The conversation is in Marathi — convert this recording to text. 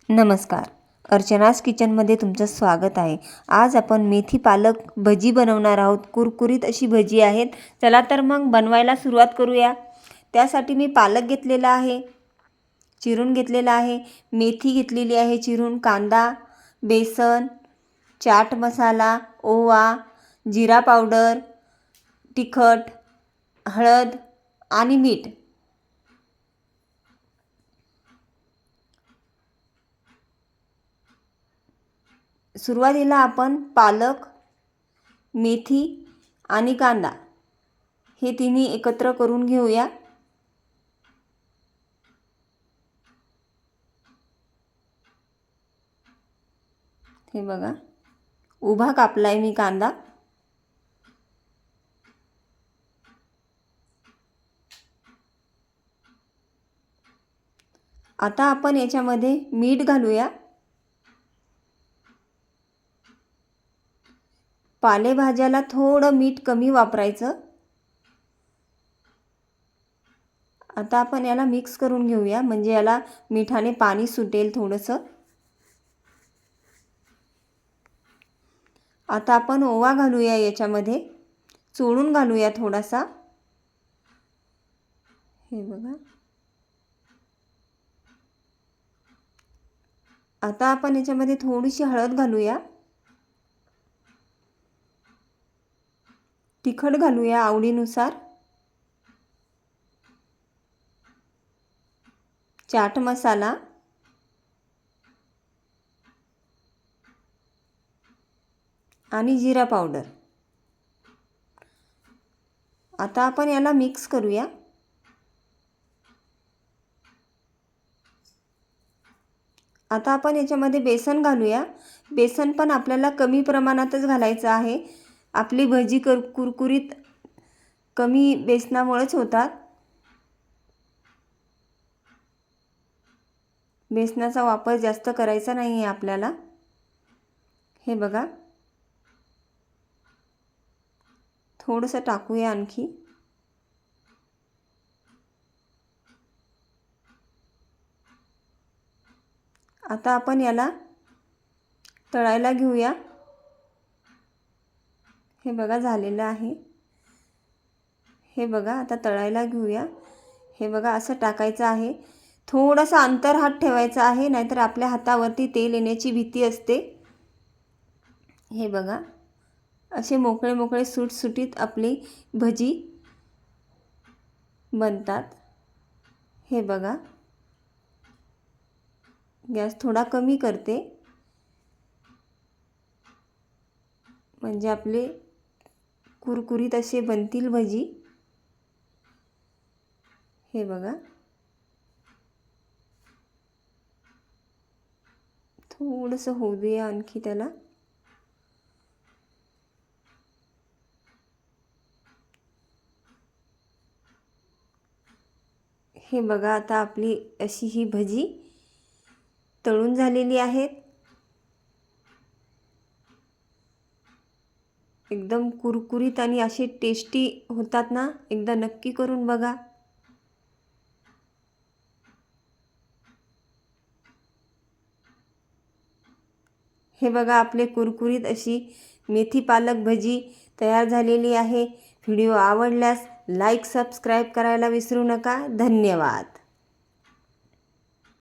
नमस्कार. अर्चनास किचनमध्ये तुमचं स्वागत आहे. आज आपण मेथी पालक भजी बनवणार आहोत. कुरकुरीत अशी भजी आहेत. चला तर मग बनवायला सुरुवात करूया. त्यासाठी मी पालक घेतलेला आहे, चिरून घेतलेला आहे. मेथी घेतलेली आहे चिरून. कांदा, बेसन, चाट मसाला, ओवा, जिरा पावडर, तिखट, हळद आणि मीठ. सुरुवातीला आपण पालक, मेथी आणि कांदा हे तिन्ही एकत्र करून घेऊया. हे बघा, उभा कापलाय मी कांदा. आता आपण याच्यामध्ये मीठ घालूया. पालेभाज्याला थोडं मीठ कमी वापरायचं. आता आपण याला मिक्स करून घेऊया, म्हणजे याला मिठाने पाणी सुटेल थोडंसं. आता आपण ओवा घालूया याच्यामध्ये, चोळून घालूया थोडासा. हे बघा. आता आपण याच्यामध्ये थोडीशी हळद घालूया. तिखट घालूया आवडीनुसार. चाट मसाला आणि जिरा पावडर. आता आपण याला मिक्स करूया. आता आपण याच्यामध्ये बेसन घालूया. बेसन पण आपल्याला कमी प्रमाणातच घालायचं आहे. आपली भजी कुरकुरीत कमी बेसनामुळेच होतात. बेसनाचा वापर जास्त करायचा नाही आहे आपल्याला. हे बघा, थोडंसं टाकूया आणखी. आता आपण याला तळायला घेऊया. हे बघा, झालेलं आहे. हे बघा, आता तळायला घेऊया. हे बघा, असं टाकायचं आहे. थोडासा अंतर हात ठेवायचा आहे, नाहीतर आपल्या हातावरती तेल येण्याची भीती असते. हे बघा, असे मोकळे मोकळे सुटसुटीत आपली भजी बनतात. हे बघा, गॅस थोडा कमी करते, म्हणजे आपले कुरकुरीत असे बनतील भजी. हे बघा, थोडंसं होऊ द्या आणखी त्याला. हे बघा, आता आपली अशी ही भजी तळून झालेली आहेत. एकदम कुरकुरीत आणि अशी टेस्टी होतात ना. एकदा नक्की करून बघा. हे बघा, आपले कुरकुरीत अशी मेथी पालक भजी तयार झालेली आहे. व्हिडिओ आवडल्यास लाईक, सबस्क्राईब करायला विसरू नका. धन्यवाद.